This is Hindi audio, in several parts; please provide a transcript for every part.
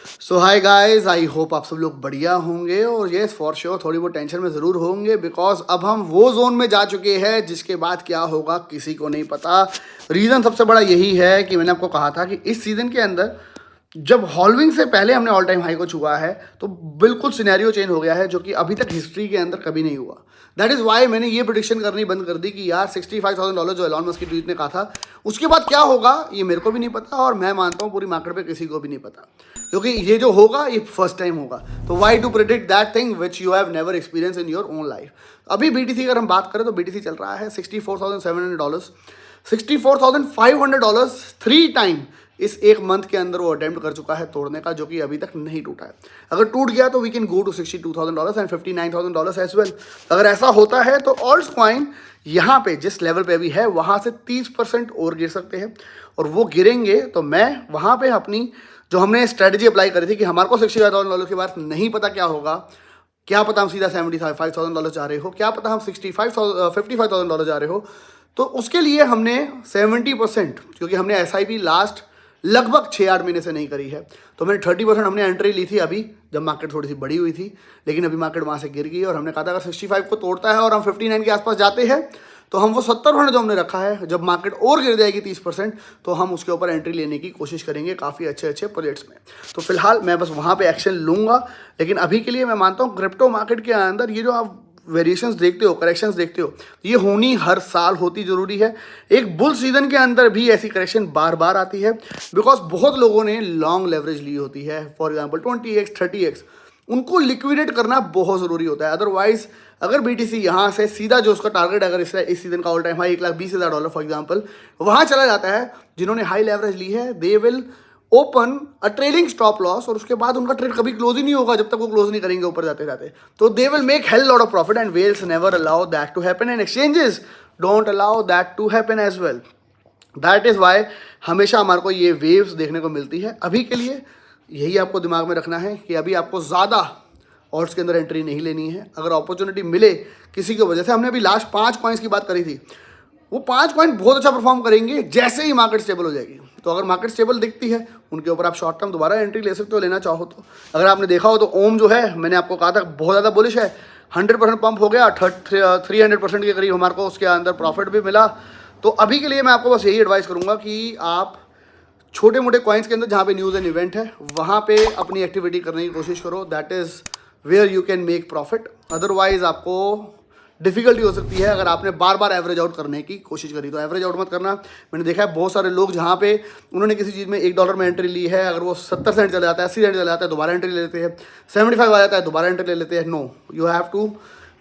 So hi guys, I hope आप सब लोग बढ़िया होंगे और येस फॉर श्योर थोड़ी बहुत टेंशन में ज़रूर होंगे बिकॉज अब हम वो जोन में जा चुके हैं जिसके बाद क्या होगा किसी को नहीं पता। रीज़न सबसे बड़ा यही है कि मैंने आपको कहा था कि इस सीज़न के अंदर जब हॉलविंग से पहले हमने ऑल टाइम हाई को छुआ है तो बिल्कुल सिनेरियो चेंज हो गया है जो कि अभी तक हिस्ट्री के अंदर कभी नहीं हुआ। दैट इज़ वाई मैंने ये प्रिडिक्शन करनी बंद कर दी कि यार $65,000 जो एलॉन मस्क की ट्वीट ने कहा था उसके बाद क्या होगा ये मेरे को भी नहीं पता और मैं मानता हूँ पूरी मार्केट पे किसी को भी नहीं पता, क्योंकि ये जो होगा ये फर्स्ट टाइम होगा। तो why to predict that thing which you have never experience in your own life. अभी BTC अगर हम बात करें तो BTC चल रहा है $64,700, $64,500 थ्री टाइम इस एक मंथ के अंदर वो अटेम्प्ट कर चुका है तोड़ने का, जो कि अभी तक नहीं टूटा है। अगर टूट गया तो we can go to $62,000 and $59,000 as well. अगर ऐसा होता है तो ऑल्ट कॉइन यहाँ पे जिस लेवल पे अभी है वहाँ से 30% और गिर सकते हैं, और वो गिरेंगे तो मैं वहाँ पे अपनी जो हमने स्ट्रेटजी अप्लाई करी थी कि हमारे को $65,000 के बाद नहीं पता क्या होगा, क्या पता हम सीधा $75,000 जा रहे हो, क्या पता हम $55,000 जा रहे हो, तो उसके लिए हमने 70%, क्योंकि हमने SIP लास्ट लगभग 6-8 महीने से नहीं करी है, तो मैंने 30% हमने एंट्री ली थी अभी जब मार्केट थोड़ी सी बड़ी हुई थी। लेकिन अभी मार्केट वहाँ से गिर गई और हमने कहा था अगर 65 को तोड़ता है और हम 59 के आसपास जाते हैं तो हम वो 70% जो हमने रखा है जब मार्केट और गिर जाएगी 30% तो हम उसके ऊपर एंट्री लेने की कोशिश करेंगे काफ़ी अच्छे अच्छे प्रोजेक्ट्स में। तो फिलहाल मैं बस वहाँ पे एक्शन लूँगा, लेकिन अभी के लिए मैं मानता हूँ क्रिप्टो मार्केट के अंदर ये जो आप वेरिएशंस देखते हो, करेक्शंस देखते हो, ये होनी हर साल होती ज़रूरी है। एक बुल सीजन के अंदर भी ऐसी करेक्शन बार बार आती है बिकॉज बहुत लोगों ने लॉन्ग लेवरेज ली होती है, फॉर एग्जांपल 20x 30x, उनको लिक्विडेट करना बहुत ज़रूरी होता है। अदरवाइज अगर BTC यहाँ से सीधा जो उसका टारगेट अगर इस सीजन का all time high $1,20,000 for example वहाँ चला जाता है, जिन्होंने हाई लेवरेज ली है they will open a trailing stop loss और उसके बाद उनका ट्रेड कभी क्लोज ही नहीं होगा जब तक वो क्लोज नहीं करेंगे ऊपर जाते जाते। तो they will make hell lot of profit and whales never allow that to happen and exchanges don't allow that to happen as well. That is why हमेशा हमारे को ये वेव्स देखने को मिलती है। अभी के लिए यही आपको दिमाग में रखना है कि अभी आपको ज़्यादा ऑल्ट्स के अंदर एंट्री नहीं लेनी है। अगर अपॉर्चुनिटी मिले किसी की वजह से, हमने अभी लास्ट 5 कॉइन्स की बात करी थी, वो 5 कॉइन बहुत अच्छा परफॉर्म करेंगे जैसे ही मार्केट स्टेबल हो जाएगी। तो अगर मार्केट स्टेबल दिखती है उनके ऊपर आप शॉर्ट टर्म दोबारा एंट्री ले सकते हो, लेना चाहो तो। अगर आपने देखा हो तो ओम जो है मैंने आपको कहा था बहुत ज़्यादा बुलिश है, 100% पंप हो गया, 300% के करीब हमारे को उसके अंदर प्रॉफिट भी मिला। तो अभी के लिए मैं आपको बस यही एडवाइस करूँगा कि आप छोटे मोटे कॉइन्स के अंदर जहाँ पे न्यूज़ एंड इवेंट है वहाँ पे अपनी एक्टिविटी करने की कोशिश करो। That is where you can make profit. Otherwise आपको डिफिकल्टी हो सकती है अगर आपने बार बार एवरेज आउट करने की कोशिश करी। तो एवरेज आउट मत करना। मैंने देखा है बहुत सारे लोग जहाँ पे उन्होंने किसी चीज़ में $1 में एंट्री ली है, अगर वो 70 सेंट चले जाता है, 80 सेंट चले जाता है, दोबारा एंट्री ले लेते हैं, 75 आ जाता है, दोबारा एंट्री ले लेते हैं। No, you have to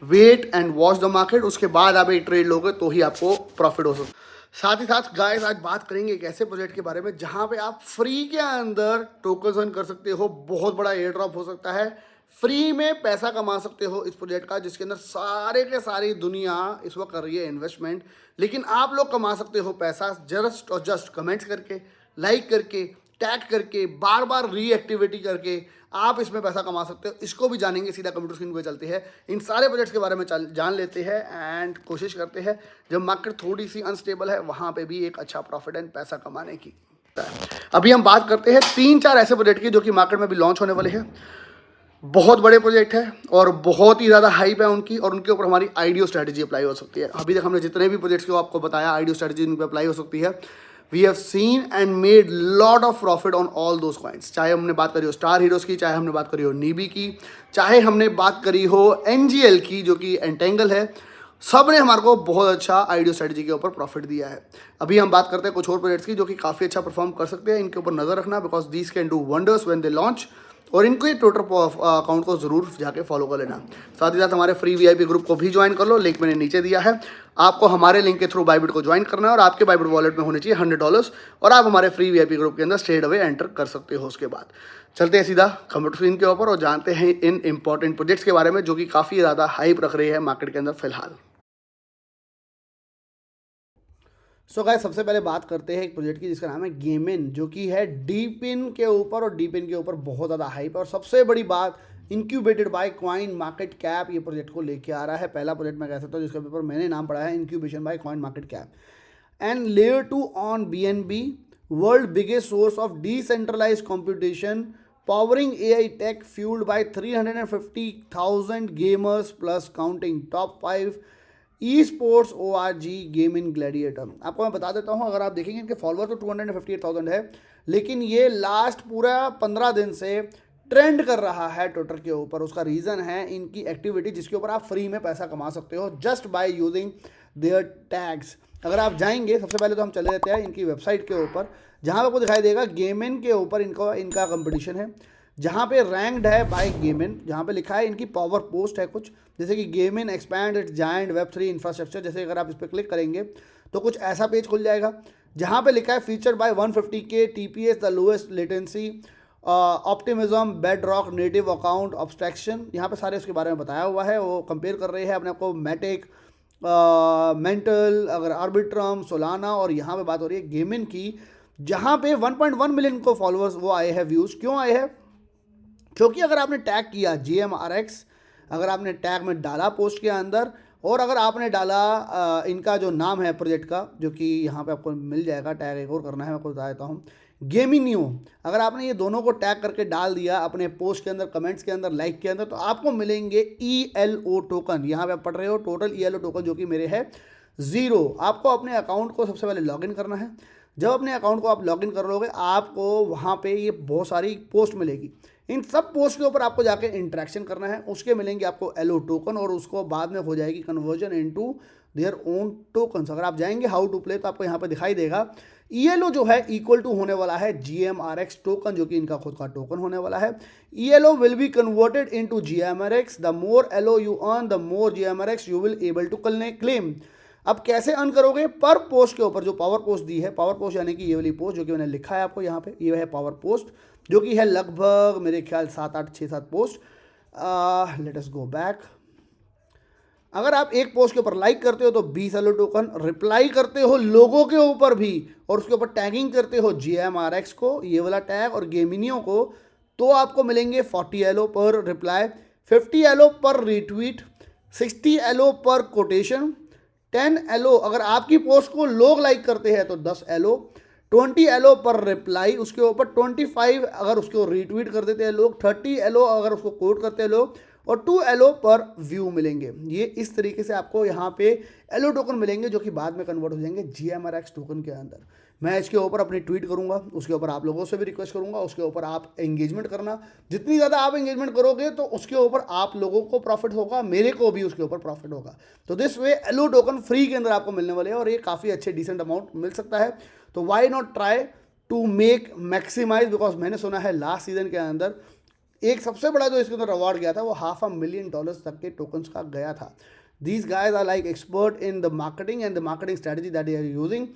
wait and watch the market, उसके बाद आप एक ट्रेड लोगे तो ही आपको प्रॉफिट हो सकता है। साथ ही साथ गाइस आज बात करेंगे एक ऐसे प्रोजेक्ट के बारे में जहां पे आप फ्री के अंदर टोकन्स अर्न कर सकते हो, बहुत बड़ा एयर ड्रॉप हो सकता है, फ्री में पैसा कमा सकते हो इस प्रोजेक्ट का, जिसके अंदर सारे के सारी दुनिया इस वक्त कर रही है इन्वेस्टमेंट, लेकिन आप लोग कमा सकते हो पैसा जस्ट और जस्ट कमेंट्स करके, लाइक करके, टैग करके, बार बार रीएक्टिविटी करके आप इसमें पैसा कमा सकते हो। इसको भी जानेंगे, सीधा कंप्यूटर स्क्रीन पे चलते हैं, इन सारे प्रोजेक्ट्स के बारे में जान लेते हैं एंड कोशिश करते हैं जब मार्केट थोड़ी सी अनस्टेबल है वहाँ पे भी एक अच्छा प्रॉफिट एंड पैसा कमाने की। अभी हम बात करते हैं 3-4 ऐसे प्रोजेक्ट की जो कि मार्केट में भी लॉन्च होने वाले हैं। बहुत बड़े प्रोजेक्ट है और बहुत ही ज़्यादा हाइप है उनकी, और उनके ऊपर हमारी आईडीओ स्ट्रैटेजी अप्लाई हो सकती है। अभी तक हमने जितने भी प्रोजेक्ट्स को आपको बताया आईडीओ स्ट्रैटेजी उन पर अप्लाई हो सकती है। We have seen and made lot of profit on all those coins, चाहे हमने बात करी हो स्टार हीरोज़ की, चाहे हमने बात करी हो नीबी की, चाहे हमने बात करी हो NGL की जो कि एंटेंगल है, सब ने हमारे को बहुत अच्छा आईडीओ स्ट्रैटेजी के ऊपर प्रॉफिट दिया है। अभी हम बात करते हैं कुछ और प्रोजेक्ट्स की जो कि काफ़ी अच्छा परफॉर्म कर सकते हैं। इनके ऊपर नज़र रखना because these can do wonders when they launch, और इनको ये ट्विटर अकाउंट को ज़रूर जाके फॉलो कर लेना। साथ ही साथ हमारे फ्री VIP ग्रुप को भी ज्वाइन कर लो, लिंक मैंने नीचे दिया है। आपको हमारे लिंक के थ्रू बाइबिट को ज्वाइन करना है और आपके बाइबिट वॉलेट में होने चाहिए $100, और आप हमारे फ्री VIP ग्रुप के अंदर स्ट्रेट अवे एंटर कर सकते हो। उसके बाद चलते हैं सीधा कंप्यूटर स्क्रीन के ऊपर और जानते हैं इन इंपॉर्टेंट प्रोजेक्ट्स के बारे में जो कि काफ़ी ज़्यादा हाइप रख रहे हैं मार्केट के अंदर फिलहाल। सो गाइस सबसे पहले बात करते हैं एक प्रोजेक्ट की जिसका नाम है गेमिन, जो कि है डीपिन के ऊपर, और डीपिन के ऊपर बहुत ज़्यादा हाइप है। और सबसे बड़ी बात, incubated by coin market cap ये प्रोजेक्ट को लेके आ रहा है। पहला प्रोजेक्ट मैं कह सकता हूँ जिसके ऊपर मैंने नाम पढ़ा है, incubation by coin market cap and layer 2 on BNB, world biggest source of decentralised computation powering AI tech fueled by 350,000 gamers plus counting. Top 5 esports ORG gaming gladiator. आपको मैं बता देता हूँ, अगर आप देखेंगे इनके फॉलोअर तो 258,000 है, लेकिन ये लास्ट पूरा 15 दिन से ट्रेंड कर रहा है ट्विटर के ऊपर. उसका रीज़न है इनकी एक्टिविटी जिसके ऊपर आप फ्री में पैसा कमा सकते हो just by using their tags. अगर आप जाएंगे, सबसे पहले तो हम चले जाते हैं इनकी वेबसाइट के ऊपर, जहाँ आपको दिखाई देगा गेमिन के ऊपर इनका कंपटीशन है, जहाँ पे रैंक्ड है बाय गेमिन, जहाँ पे लिखा है इनकी पावर पोस्ट है कुछ, जैसे कि गेमिन एक्सपैंड इट्स जायंट वेब3 इंफ्रास्ट्रक्चर. जैसे अगर आप इस पर क्लिक करेंगे तो कुछ ऐसा पेज खुल जाएगा जहाँ पे लिखा है featured by 150K TPS the lowest latency optimism bedrock native account abstraction. यहाँ पे सारे उसके बारे में बताया हुआ है. वो कंपेयर कर रहे हैं अपने आप को मैटिक, मेंटल, अगर आर्बिट्रम, सोलाना, और यहाँ पे बात हो रही है गेमिन की, जहाँ पे 1.1 मिलियन को फॉलोअर्स वो आए हैं, व्यूज़. क्यों आए हैं? क्योंकि अगर आपने टैग किया GMRX, अगर आपने टैग में डाला पोस्ट के अंदर, और अगर आपने डाला इनका जो नाम है प्रोजेक्ट का, जो कि यहाँ पे आपको मिल जाएगा, टैग एक और करना है, मैं आपको बता देता हूँ, गेमिनियो. अगर आपने ये दोनों को टैग करके डाल दिया अपने पोस्ट के अंदर, कमेंट्स के अंदर, लाइक के अंदर, तो आपको मिलेंगे ELO टोकन. यहाँ पे आप पढ़ रहे हो टोटल ELO टोकन, जो कि मेरे है 0. आपको अपने अकाउंट को सबसे पहले लॉगिन करना है. जब अपने अकाउंट को आप लॉगिन कर लोगे, आपको वहाँ पे ये बहुत सारी पोस्ट मिलेगी. इन सब पोस्ट के ऊपर आपको जाके इंटरेक्शन करना है, उसके मिलेंगे आपको एलो टोकन, और उसको बाद में हो जाएगी conversion into their own tokens. अगर आप जाएंगे हाउ टू प्ले तो आपको यहाँ पे दिखाई देगा ELO जो है इक्वल टू होने वाला है GMRX टोकन, जो कि इनका खुद का टोकन होने वाला है. ELO will be converted into GMRX. The more ELO you earn the more GMRX you will able to claim. अब कैसे अर्न करोगे? पर पोस्ट के ऊपर जो पावर पोस्ट दी है, पावर पोस्ट यानी कि ये वाली पोस्ट जो कि मैंने लिखा है आपको यहाँ पे, ये है पावर पोस्ट, जो कि है लगभग मेरे ख्याल 7-8-6-7 post. Let us go back. अगर आप एक पोस्ट के ऊपर लाइक करते हो तो 20 एलो टोकन, रिप्लाई करते हो लोगों के ऊपर भी और उसके ऊपर टैगिंग करते हो GMRX को, ये वाला टैग, और गेमिनियो को, तो आपको मिलेंगे 40 एलो पर रिप्लाई, 50 एलो पर रीट्वीट, 60 एलो पर कोटेशन, 10 एलो अगर आपकी पोस्ट को लोग लाइक करते हैं तो 10 एलो, 20 एलो पर रिप्लाई उसके ऊपर, 25 अगर उसको रीट्वीट कर देते हैं लोग, 30 एलो अगर उसको कोट करते हैं लोग, और 2 एलो पर व्यू मिलेंगे. ये इस तरीके से आपको यहाँ पे एलो टोकन मिलेंगे, जो कि बाद में कन्वर्ट हो जाएंगे GMRX टोकन के अंदर. मैं इसके ऊपर अपनी ट्वीट करूँगा, उसके ऊपर आप लोगों से भी रिक्वेस्ट करूँगा, उसके ऊपर आप एंगेजमेंट करना. जितनी ज़्यादा आप एंगेजमेंट करोगे तो उसके ऊपर आप लोगों को प्रॉफिट होगा, मेरे को भी उसके ऊपर प्रॉफिट होगा. तो this way ELO token free के अंदर आपको मिलने वाले हैं, और ये काफ़ी अच्छे डिसेंट अमाउंट मिल सकता है. तो why not try to make maximize, because मैंने सुना है लास्ट सीजन के अंदर एक सबसे बड़ा जो इसके अंदर अवार्ड गया था वो $500,000 तक के टोकन्स का गया था. These guys are like expert in the marketing and the marketing strategy that they are using.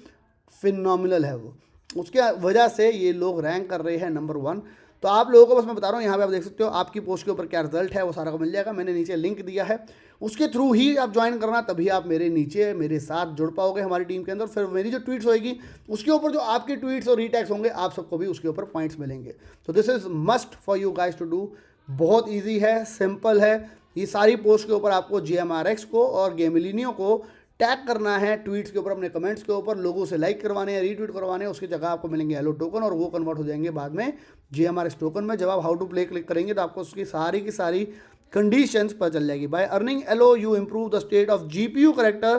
Phenomenal है वो, उसके वजह से ये लोग रैंक कर रहे हैं नंबर 1. तो आप लोगों को बस मैं बता रहा हूँ, यहाँ पे आप देख सकते हो आपकी पोस्ट के ऊपर क्या रिजल्ट है, वो सारा को मिल जाएगा. मैंने नीचे लिंक दिया है, उसके थ्रू ही आप ज्वाइन करना, तभी आप मेरे साथ जुड़ पाओगे हमारी टीम के अंदर. फिर मेरी जो ट्वीट्स होएगी उसके ऊपर जो आपके ट्वीट्स और रीटैग्स होंगे, आप सबको भी उसके ऊपर पॉइंट्स मिलेंगे. तो this is must for you guys to do. बहुत ईजी है, सिंपल है. ये सारी पोस्ट के ऊपर आपको GMRX को और गेमिलिनियो को टैग करना है ट्वीट्स के ऊपर, अपने कमेंट्स के ऊपर, लोगों से लाइक करवाने हैं, रीट्वीट करवाने हैं. उसकी जगह आपको मिलेंगे एलो टोकन, और वो कन्वर्ट हो जाएंगे बाद में GMRX टोकन में. जब आप हाउ टू प्ले क्लिक करेंगे तो आपको उसकी सारी की सारी कंडीशंस पता चल जाएगी. By earning ELO you improve the state of GPU character,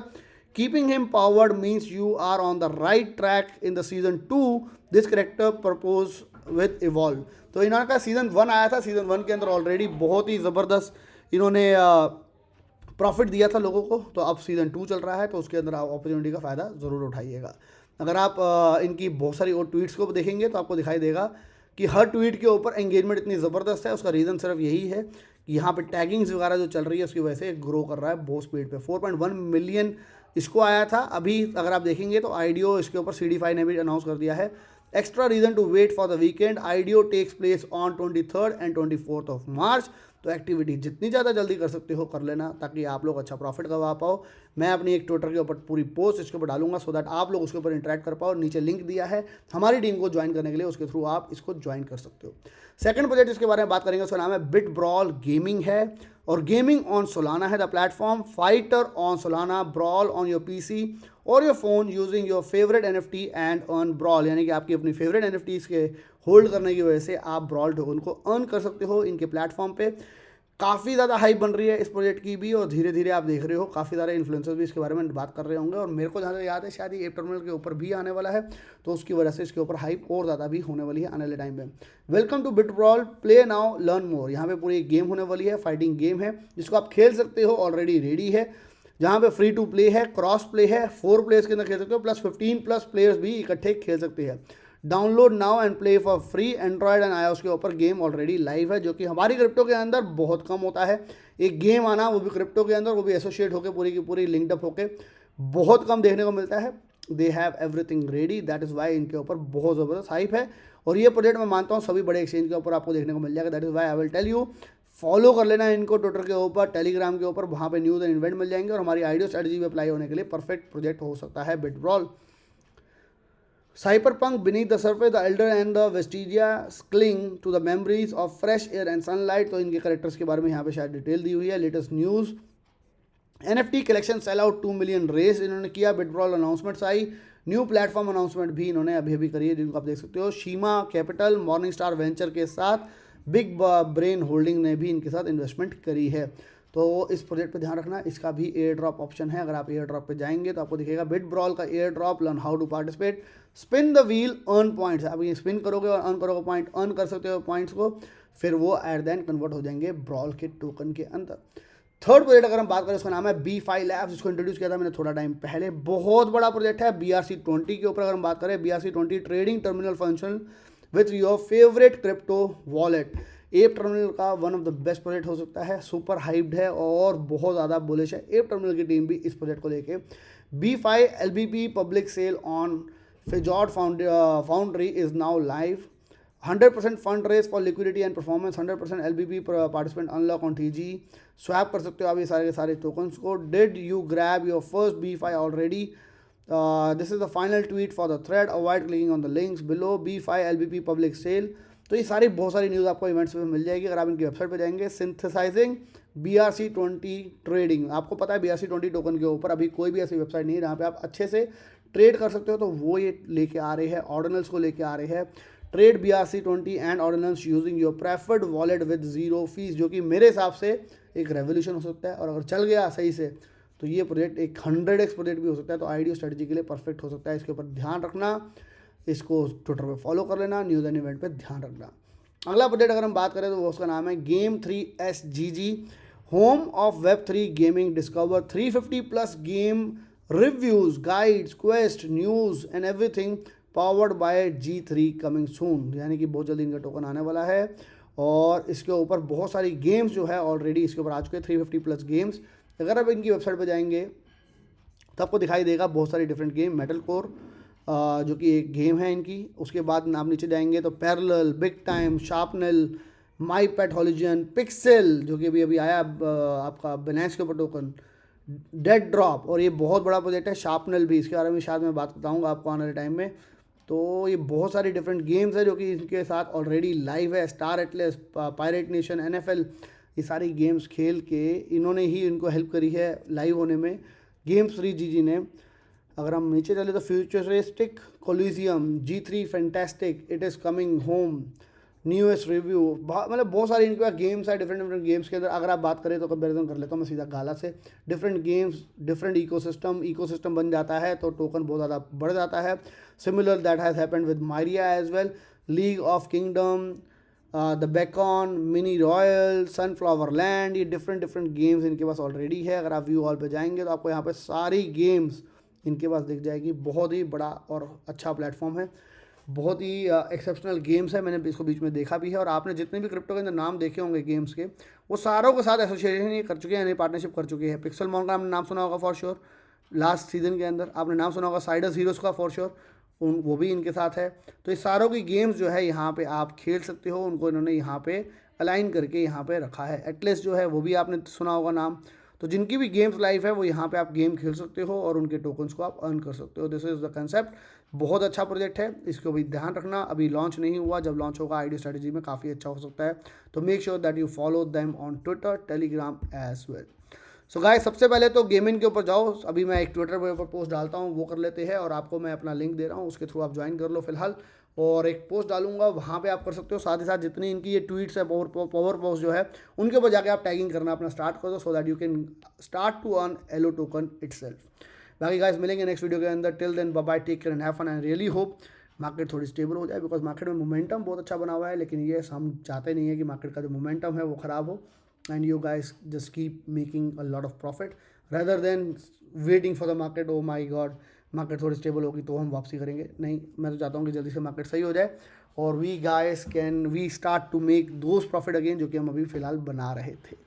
keeping him powered means you are on the right track in the season 2 this character propose with evolve. तो इन्होंने का सीजन 1 आया था, सीजन 1 के अंदर ऑलरेडी बहुत ही ज़बरदस्त इन्होंने प्रॉफिट दिया था लोगों को. तो अब सीज़न 2 चल रहा है, तो उसके अंदर आप अपॉर्चुनिटी का फ़ायदा ज़रूर उठाइएगा. अगर आप इनकी बहुत सारी और ट्वीट्स को देखेंगे तो आपको दिखाई देगा कि हर ट्वीट के ऊपर एंगेजमेंट इतनी ज़बरदस्त है. उसका रीज़न सिर्फ यही है कि यहाँ पे टैगिंग्स वगैरह जो चल रही है उसकी वजह से ग्रो कर रहा है बहुत स्पीड पे. 4.1 मिलियन इसको आया था. अभी अगर आप देखेंगे तो आईडियो इसके ऊपर CD5 ने भी अनाउंस कर दिया है. Extra reason to wait for the weekend, IDO takes place on 23rd and 24th of March. तो एक्टिविटी जितनी ज़्यादा जल्दी कर सकते हो कर लेना, ताकि आप लोग अच्छा प्रॉफिट करवा पाओ. मैं अपनी एक ट्विटर के ऊपर पूरी पोस्ट इसके ऊपर डालूंगा, सो दैट आप लोग उसके ऊपर इंटरेक्ट कर पाओ. नीचे लिंक दिया है हमारी टीम को ज्वाइन करने के लिए, उसके थ्रू आप इसको ज्वाइन कर सकते हो. सेकंड प्रोजेक्ट जिसके बारे में बात करेंगे उसका नाम है BitBrawl गेमिंग है, और गेमिंग ऑन सोलाना है the platform. Fighter on Solana, brawl on your PC और your phone using your favourite NFT and earn brawl, यानी कि आपकी अपनी फेवरेट NFTs के होल्ड करने की वजह से आप ब्रॉल टोकन को अर्न कर सकते हो इनके प्लेटफॉर्म पे। काफ़ी ज़्यादा हाइप बन रही है इस प्रोजेक्ट की भी, और धीरे धीरे आप देख रहे हो काफ़ी सारे इन्फ्लुएंसर्स भी इसके बारे में बात कर रहे होंगे, और मेरे को जहाँ तक याद है शायद ये एप टर्मिनल के ऊपर भी आने वाला है, तो उसकी वजह से इसके ऊपर हाइप और ज़्यादा भी होने वाली है आने वाले टाइम में। Welcome to Bitbrawl, play now learn more. यहाँ पे पूरी गेम होने वाली है, फाइटिंग गेम है जिसको आप खेल सकते हो, ऑलरेडी रेडी है, जहाँ पे फ्री टू प्ले है, क्रॉस प्ले है, 4 प्लेयर्स के अंदर खेल सकते हो, प्लस 15+ प्लेयर्स भी इकट्ठे खेल सकते हैं। Download now and play for free. Android and iOS के ऊपर गेम ऑलरेडी लाइव है, जो कि हमारी क्रिप्टो के अंदर बहुत कम होता है। एक गेम आना, वो भी क्रिप्टो के अंदर, वो भी एसोसिएट होकर पूरी की पूरी लिंकअप होकर, बहुत कम देखने को मिलता है। They have everything ready, that is Y इनके ऊपर बहुत ज़बरदस्त हाइप है, और ये प्रोजेक्ट मैं मानता हूँ सभी बड़े एक्सचेंज के ऊपर आपको देखने को मिल जाएगा। That is why I will tell you, follow कर लेना इनको ट्विटर के ऊपर, टेलीग्राम के ऊपर, वहाँ पे न्यूज़ एंड इवेंट मिल जाएंगे, और हमारी आइडियो स्ट्रेटजी में अप्लाई होने के लिए परफेक्ट प्रोजेक्ट हो सकता है बिटब्रॉल। Cyberpunk beneath the surface, the elder and the vestigia cling to the memories of fresh air and sunlight। तो इनके करेक्टर्स के बारे में यहाँ पे शायद डिटेल दी हुई है। Latest news, NFT collection sale out 2 million raise इन्होंने किया। बिटब्रॉल अनाउंसमेंट्स आई, न्यू प्लेटफॉर्म अनाउंसमेंट भी इन्होंने अभी अभी करी है, जिनको आप देख सकते हो। शीमा कैपिटल, मॉर्निंग स्टार वेंचर के साथ बिग ब्रेन होल्डिंग ने भी इनके साथ इन्वेस्टमेंट करी है। तो इस प्रोजेक्ट पे ध्यान रखना, इसका भी एयर ड्रॉप ऑप्शन है। अगर आप एयर ड्रॉप पे जाएंगे तो आपको दिखेगा बिटब्रॉल का air drop, learn how to participate, spin the wheel, earn points. आप ये स्पिन करोगे और अर्न करोगे पॉइंट, अर्न कर सकते हो पॉइंट्स को, फिर वो एट द एंड कन्वर्ट हो जाएंगे ब्रॉल के टोकन के अंदर। थर्ड प्रोजेक्ट अगर हम बात करें, उसका नाम है B5 Labs, जिसको इंट्रोड्यूस किया था मैंने थोड़ा टाइम पहले। बहुत बड़ा प्रोजेक्ट है। BRC20 के ऊपर अगर हम बात करें, BRC20 trading terminal function with your favourite crypto wallet. Ape Terminal का one of the best project हो सकता है, सुपर हाइप्ड है और बहुत ज़्यादा बुलिश है। एप टर्मिनल की टीम भी इस प्रोजेक्ट को लेके। B5 LBP public sale on Fedora Foundry is now live. 100% fund raise for liquidity and performance, 100% LBP participant unlock on TG। Swap कर सकते हो आप ये सारे के सारे टोकन्स को। Did you grab your first B5 already? This is the final tweet for the thread, avoid clicking on the links below. B5 LBP public sale. तो ये सारी बहुत सारी न्यूज़ आपको इवेंट्स में मिल जाएगी अगर आप इनकी वेबसाइट पर जाएंगे। सिंथेसाइजिंग BRC20 ट्रेडिंग, आपको पता है BRC20 टोकन के ऊपर अभी कोई भी ऐसी वेबसाइट नहीं है जहाँ पे आप अच्छे से ट्रेड कर सकते हो, तो वो ये लेके आ रहे हैं, ऑर्डिनल्स को लेके आ रहे हैं। Trade BRC20 and ordinals using your preferred wallet with zero fees, जो कि मेरे हिसाब से एक रेवोल्यूशन हो सकता है, और अगर चल गया सही से तो ये प्रोजेक्ट एक 100x प्रोजेक्ट भी हो सकता है। तो आइडियो स्ट्रेटजी के लिए परफेक्ट हो सकता है, इसके ऊपर ध्यान रखना, इसको ट्विटर पे फॉलो कर लेना, न्यूज़ एंड इवेंट पे ध्यान रखना। अगला प्रोजेक्ट अगर हम बात करें तो वो उसका नाम है Game3SGG, home of Web3 gaming. Discover 350+ game reviews, guides, quest, news and everything powered by G3 coming soon. यानी कि बहुत जल्दी इनका टोकन आने वाला है, और इसके ऊपर बहुत सारी गेम्स जो है ऑलरेडी इसके ऊपर आ चुके हैं, 350+ गेम्स। अगर आप इनकी वेबसाइट पर जाएंगे तो आपको दिखाई देगा बहुत सारी डिफरेंट गेम। मेटल कोर जो कि एक गेम है इनकी, उसके बाद आप नीचे जाएंगे तो पैरेलल, बिग टाइम, शार्पनेल, माई पैथोलॉजियन, पिक्सेल जो कि अभी अभी आया आपका बिनेंस के ऊपर टोकन, डेड ड्रॉप, और ये बहुत बड़ा प्रोजेक्ट है शार्पनेल भी, इसके बारे में शायद मैं बात बताऊंगा आपको आने वाले टाइम में। तो ये बहुत सारी डिफरेंट गेम्स है जो कि इनके साथ ऑलरेडी लाइव है। Star Atlas, pirate nation, NFL, ये सारी गेम्स खेल के इन्होंने ही इनको हेल्प करी है लाइव होने में, Game3GG ने। अगर हम नीचे चले तो futuristic collegium, G3 fantastic, it is coming home, newest review, मतलब बहुत सारी इनके पास गेम्स है डिफरेंट डिफरेंट गेम्स के अंदर। अगर आप बात करें तो कंपेरिजन कर लेता हूँ मैं सीधा गाला से, डिफरेंट गेम्स, डिफरेंट इकोसिस्टम बन जाता है तो टोकन बहुत ज़्यादा बढ़ जाता है। Similar that has happened with Myria as well, League of Kingdoms, the Beacon, Mini Royale, Sunflower Land, ये डिफरेंट गेम्स इनके पास ऑलरेडी है। अगर आप व्यू ऑल पे जाएंगे तो आपको यहाँ पे सारी गेम्स इनके पास दिख जाएगी। बहुत ही बड़ा और अच्छा प्लेटफॉर्म है, बहुत ही एक्सेप्शनल गेम्स है। मैंने इसको बीच में देखा भी है, और आपने जितने भी क्रिप्टो के अंदर नाम देखे होंगे गेम्स के, वो सारों के साथ एसोसिएशन ये कर चुके हैं, यानी पार्टनरशिप कर चुके हैं। पिक्सल मॉन का आपने नाम सुना होगा फॉर श्योर, लास्ट सीजन के अंदर आपने नाम सुना होगा। साइडस हीरोज़ का फॉर श्योर, वो भी इनके साथ है। तो ये सारों की गेम्स जो है यहाँ पे आप खेल सकते हो, उनको इन्होंने यहाँ पे अलाइन करके यहाँ पे रखा है। एटलस जो है वो भी आपने सुना होगा नाम। तो जिनकी भी गेम्स लाइफ है वो यहाँ पे आप गेम खेल सकते हो और उनके टोकन्स को आप अर्न कर सकते हो। This is the concept. बहुत अच्छा प्रोजेक्ट है, इसको भी ध्यान रखना। अभी लॉन्च नहीं हुआ, जब लॉन्च होगा आइडियो स्ट्रेटजी में काफ़ी अच्छा हो सकता है। तो make sure that you follow them on Twitter, Telegram as well. So guys, सबसे पहले तो गेमिंग के ऊपर जाओ। अभी मैं एक ट्विटर पे ऊपर पोस्ट डालता हूँ, वो कर लेते हैं, और आपको मैं अपना लिंक दे रहा हूँ, उसके थ्रू आप ज्वाइन कर लो फिलहाल। और एक पोस्ट डालूंगा, वहाँ पे आप कर सकते हो। साथ ही साथ जितनी इनकी ये ट्वीट्स है, पावर पोस्ट जो है, उनके ऊपर जाके आप टैगिंग करना अपना स्टार्ट कर दो, so that you can start to earn ELO token itself. बाकी गाइस मिलेंगे नेक्स्ट वीडियो के अंदर। Till then bye bye, take care and have fun. And really hope market थोड़ी स्टेबल हो जाए, बिकॉज मार्केट में मोमेंटम बहुत अच्छा बना हुआ है, लेकिन ये हम चाहते नहीं है कि मार्केट का जो मोमेंटम है वो ख़राब हो, and you guys just keep making a lot of profit rather than waiting for the market. Oh my God, market थोड़ी स्टेबल होगी तो हम वापसी करेंगे। नहीं, मैं तो चाहता हूँ कि जल्दी से मार्केट सही हो जाए और we guys can we start to make those profit again जो कि हम अभी फ़िलहाल बना रहे थे।